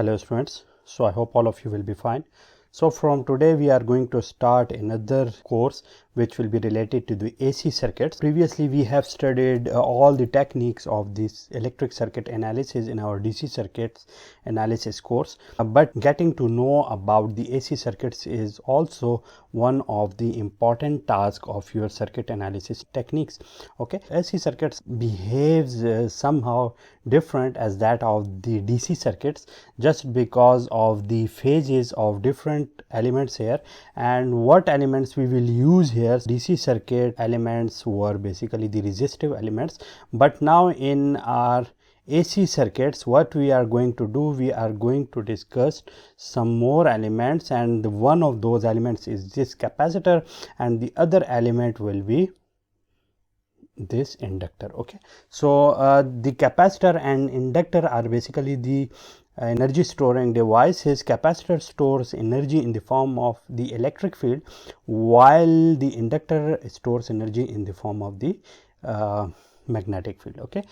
Hello students, so I hope all of you will be fine. So from today we are going to start another course which will be related to the AC circuits. Previously we have studied all the techniques of this electric circuit analysis in our DC circuits analysis course, but getting to know about the AC circuits is also one of the important tasks of your circuit analysis techniques. Okay, AC circuits behaves somehow different as that of the DC circuits just because of the phases of different elements here, and what elements we will use here. DC circuit elements were basically the resistive elements, but now in our AC circuits what we are going to do, we are going to discuss some more elements, and one of those elements is this capacitor and the other element will be this inductor. Okay, so the capacitor and inductor are basically the energy storing devices. Capacitor stores energy in the form of the electric field, while the inductor stores energy in the form of the magnetic field. Okay,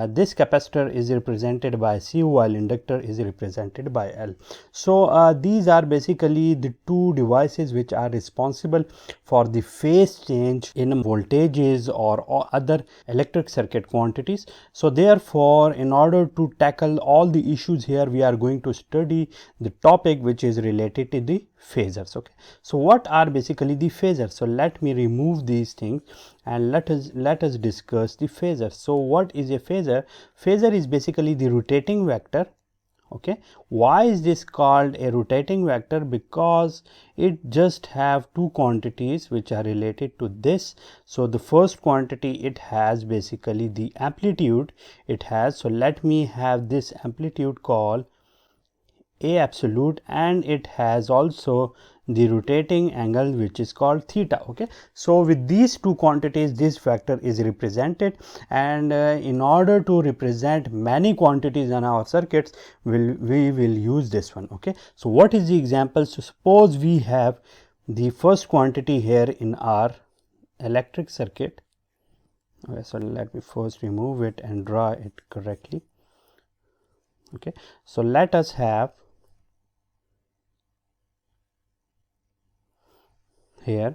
this capacitor is represented by C while inductor is represented by L. So these are basically the two devices which are responsible for the phase change in voltages or other electric circuit quantities. So therefore, in order to tackle all the issues here, we are going to study the topic which is related to the phasors. Okay, so what are basically the phasors? So let me remove these things and let us discuss the phasor. So what is a phasor? Phasor is basically the rotating vector. Okay, why is this called a rotating vector? Because it just have two quantities which are related to this. So the first quantity, it has basically the amplitude it has. So let me have this amplitude called A absolute, and it has also the rotating angle which is called theta. Okay, so with these two quantities this vector is represented, and in order to represent many quantities in our circuits we will use this one. Okay, so what is the example? So suppose we have the first quantity here in our electric circuit. Okay, so let me first remove it and draw it correctly. Okay, so let us have here,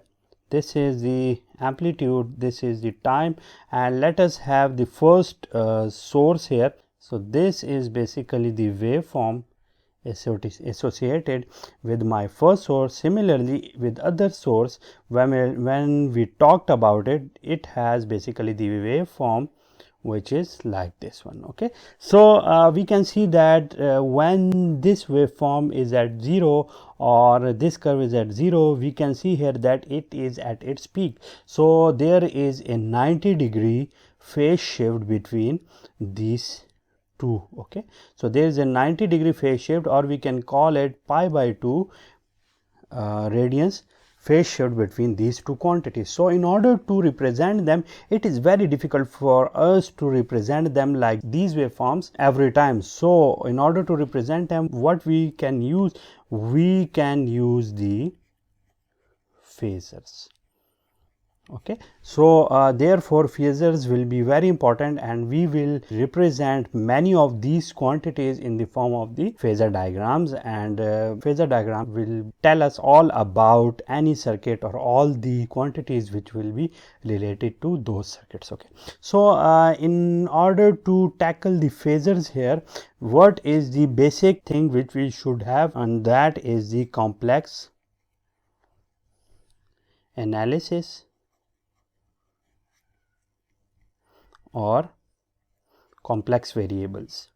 this is the amplitude, this is the time, and let us have the first source here. So this is basically the waveform associated with my first source. Similarly with other source, when we talked about it, it has basically the waveform which is like this one. Okay, so we can see that when this waveform is at 0 or this curve is at 0, we can see here that it is at its peak. So there is a 90-degree phase shift between these two. Okay, so there is a 90-degree phase shift, or we can call it pi by 2 radians phase shift between these two quantities. So in order to represent them, it is very difficult for us to represent them like these waveforms every time. So in order to represent them, what we can use, we can use the phasors. Okay, so therefore phasors will be very important, and we will represent many of these quantities in the form of the phasor diagrams, and phasor diagram will tell us all about any circuit or all the quantities which will be related to those circuits. Okay, so in order to tackle the phasors here, what is the basic thing which we should have, and that is the complex analysis or complex variables.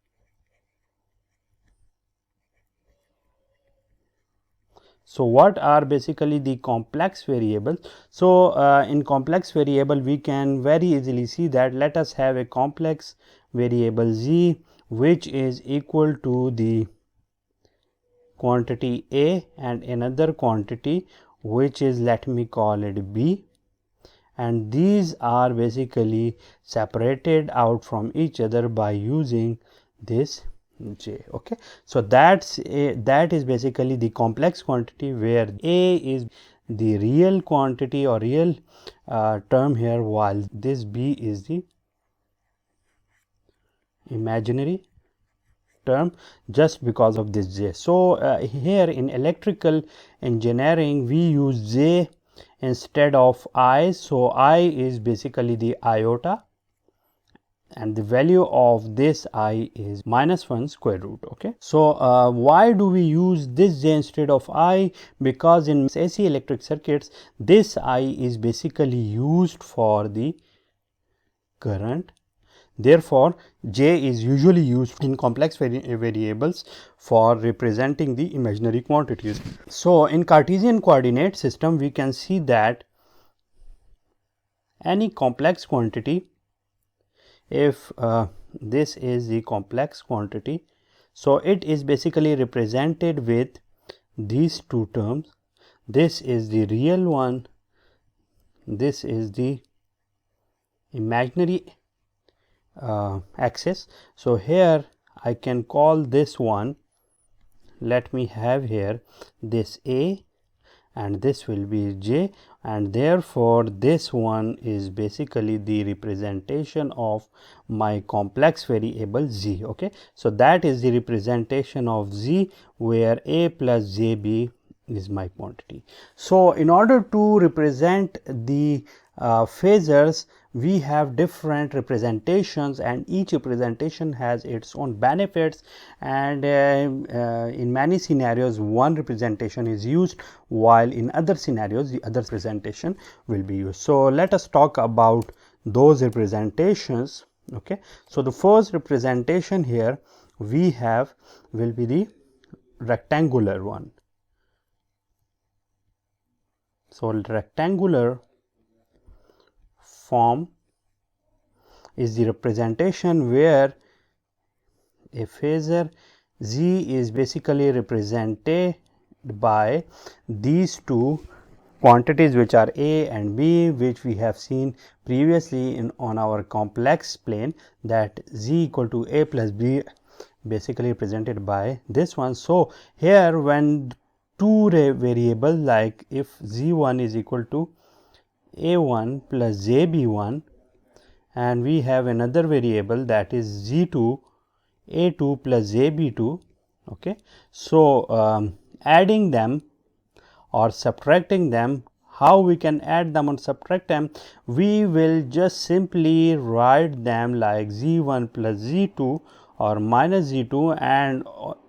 So what are basically the complex variables? So in complex variable we can very easily see that let us have a complex variable z which is equal to the quantity A and another quantity which is, let me call it B, and these are basically separated out from each other by using this J. Okay, so that is basically the complex quantity, where A is the real quantity or real term here, while this B is the imaginary term just because of this j. So here in electrical engineering we use j instead of I. So I is basically the iota, and the value of this I is -1 square root. Okay. So why do we use this j instead of I? Because in AC electric circuits this I is basically used for the current. Therefore, j is usually used in complex variables for representing the imaginary quantities. So in Cartesian coordinate system we can see that any complex quantity, if this is the complex quantity, so it is basically represented with these two terms. This is the real one, this is the imaginary axis. So here I can call this one, let me have here this a and this will be j, and therefore this one is basically the representation of my complex variable z. Okay. So that is the representation of z, where a plus jb is my quantity. So in order to represent the phasors, we have different representations, and each representation has its own benefits, and in many scenarios one representation is used, while in other scenarios the other representation will be used. So let us talk about those representations. Okay. So the first representation here we have will be the rectangular one. So rectangular form is the representation where a phasor z is basically represented by these two quantities, which are a and b, which we have seen previously on our complex plane, that z equal to a plus b basically represented by this one. So here when two variables, like if z1 is equal to a1 plus jb1, and we have another variable that is z2 a2 plus jb2. Okay. So adding them or subtracting them, how we can add them or subtract them? We will just simply write them like z1 plus z2 or minus z2, and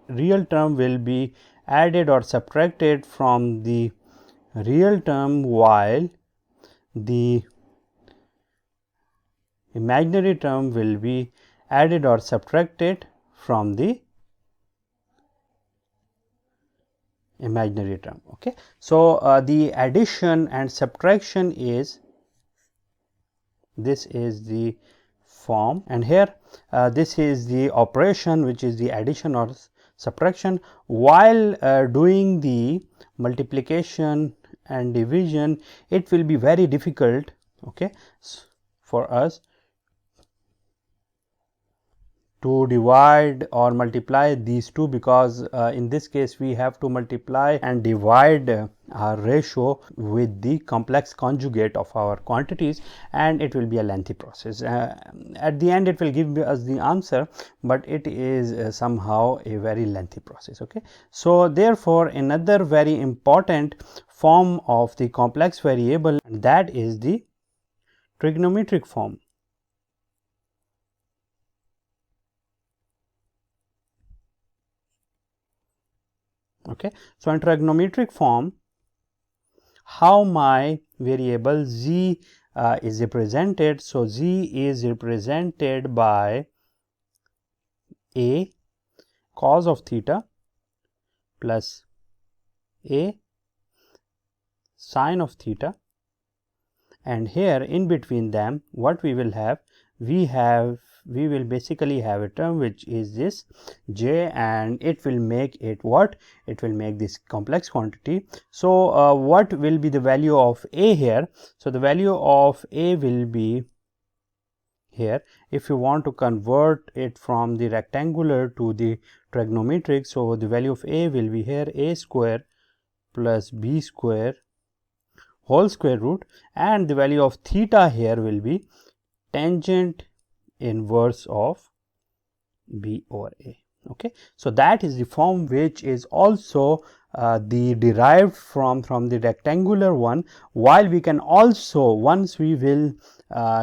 real term will be added or subtracted from the real term, while the imaginary term will be added or subtracted from the imaginary term. Okay. So the addition and subtraction is, this is the form, and here this is the operation, which is the addition or subtraction. While doing the multiplication and division, it will be very difficult, okay, for us to divide or multiply these two, because in this case we have to multiply and divide our ratio with the complex conjugate of our quantities, and it will be a lengthy process. At the end it will give us the answer, but it is somehow a very lengthy process. Okay. So therefore another very important form of the complex variable, and that is the trigonometric form. Okay. So in trigonometric form, how my variable z is represented? So z is represented by a cos of theta plus a sine of theta, and here in between them what we will have, we will basically have a term which is this j, and it will make it what? It will make this complex quantity. So what will be the value of a here? So the value of a will be here. If you want to convert it from the rectangular to the trigonometric, so the value of a will be here a square plus b square whole square root, and the value of theta here will be tangent inverse of b over a. Okay, so that is the form which is also the derived from the rectangular one, while we can also, once we will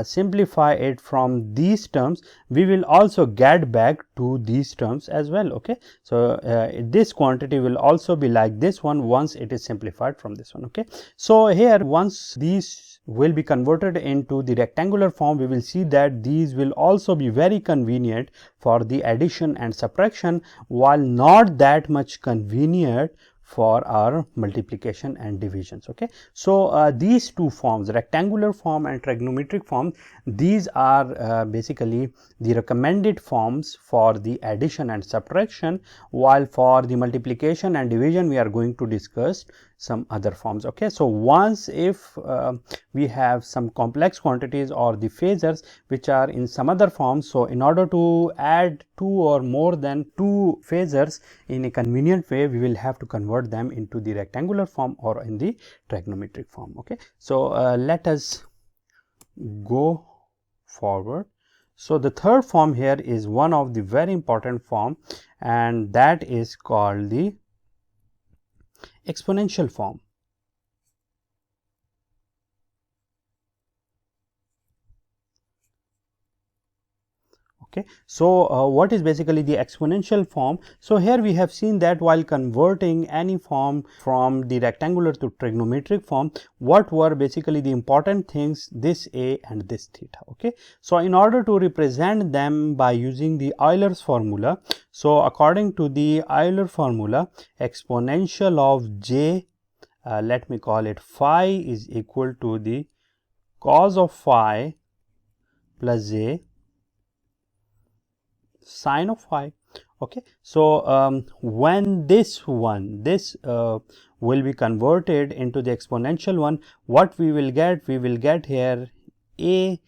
simplify it from these terms, we will also get back to these terms as well. Okay, so this quantity will also be like this one once it is simplified from this one. Okay, so here once these will be converted into the rectangular form, we will see that these will also be very convenient for the addition and subtraction, while not that much convenient for our multiplication and divisions. Okay, so these two forms, rectangular form and trigonometric form, these are basically the recommended forms for the addition and subtraction, while for the multiplication and division we are going to discuss some other forms. Okay, so once if we have some complex quantities or the phasors which are in some other form, so in order to add two or more than two phasors in a convenient way, we will have to convert them into the rectangular form or in the trigonometric form. Okay, so let us go forward. So the third form here is one of the very important form, and that is called the exponential form. Okay, so what is basically the exponential form? So here we have seen that while converting any form from the rectangular to trigonometric form, what were basically the important things? This a and this theta. Okay, so in order to represent them by using the Euler's formula, so according to the Euler formula, exponential of j, let me call it phi, is equal to the cos of phi plus j sine of phi. Okay, so when this will be converted into the exponential one, what we will get? We will get here a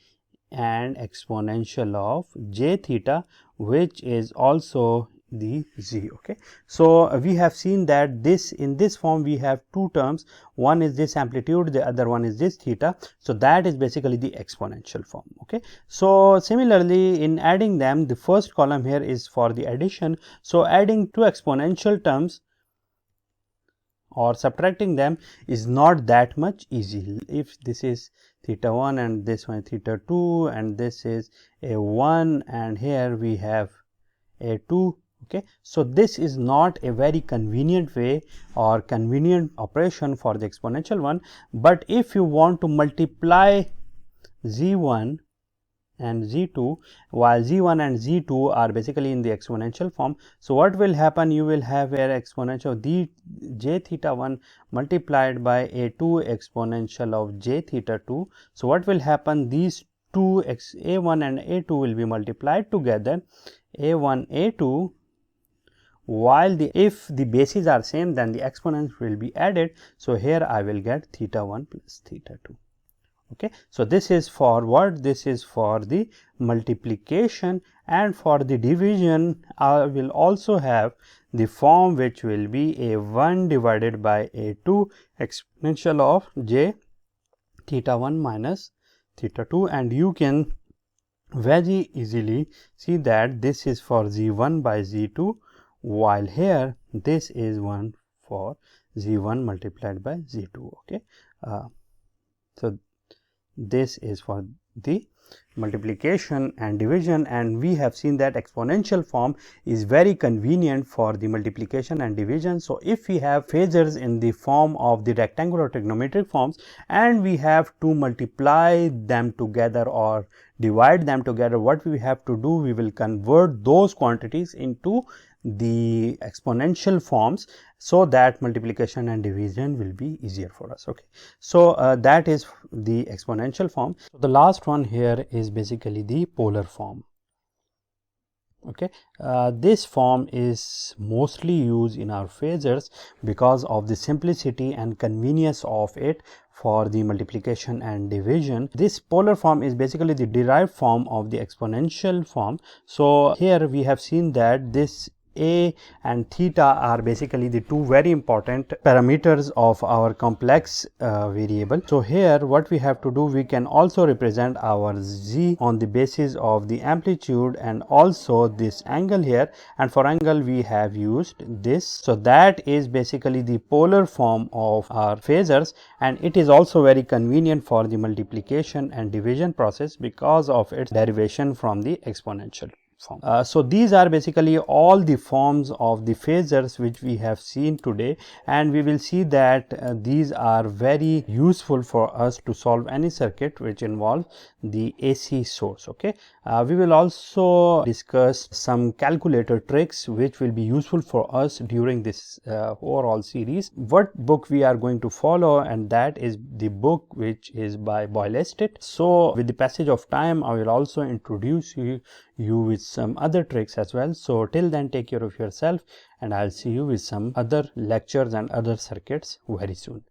and exponential of j theta, which is also the z. Okay, so we have seen that this, in this form we have two terms, one is this amplitude, the other one is this theta, so that is basically the exponential form. Okay, so similarly in adding them, the first column here is for the addition, so adding two exponential terms or subtracting them is not that much easy. If this is theta 1 and this one theta 2 and this is a 1 and here we have a 2. Okay, so this is not a very convenient way or convenient operation for the exponential one, but if you want to multiply z1 and z2, while z1 and z2 are basically in the exponential form, so what will happen? You will have here exponential the j theta 1 multiplied by a2 exponential of j theta 2. So what will happen? These two a1 and a2 will be multiplied together, a1 a2, while if the bases are same, then the exponents will be added. So here I will get theta 1 plus theta 2. Okay, so this is for what? This is for the multiplication, and for the division I will also have the form which will be a1 divided by a2 exponential of j theta 1 minus theta 2, and you can very easily see that this is for z1 by z2, while here this is one for z1 multiplied by z2. Okay, so this is for the multiplication and division, and we have seen that exponential form is very convenient for the multiplication and division. So if we have phasors in the form of the rectangular trigonometric forms and we have to multiply them together or divide them together, what we have to do? We will convert those quantities into the exponential forms so that multiplication and division will be easier for us. Okay, so that is the exponential form. So the last one here is basically the polar form. Okay, this form is mostly used in our phasors because of the simplicity and convenience of it for the multiplication and division. This polar form is basically the derived form of the exponential form. So here we have seen that this A and theta are basically the two very important parameters of our complex variable. So here what we have to do, we can also represent our z on the basis of the amplitude and also this angle here, and for angle we have used this. So that is basically the polar form of our phasors, and it is also very convenient for the multiplication and division process because of its derivation from the exponential form. So these are basically all the forms of the phasors which we have seen today, and we will see that these are very useful for us to solve any circuit which involves the AC source. Okay, we will also discuss some calculator tricks which will be useful for us during this overall series. What book we are going to follow, and that is the book which is by Boylested. So with the passage of time, I will also introduce you with some other tricks as well. So till then, take care of yourself, and I'll see you with some other lectures and other circuits very soon.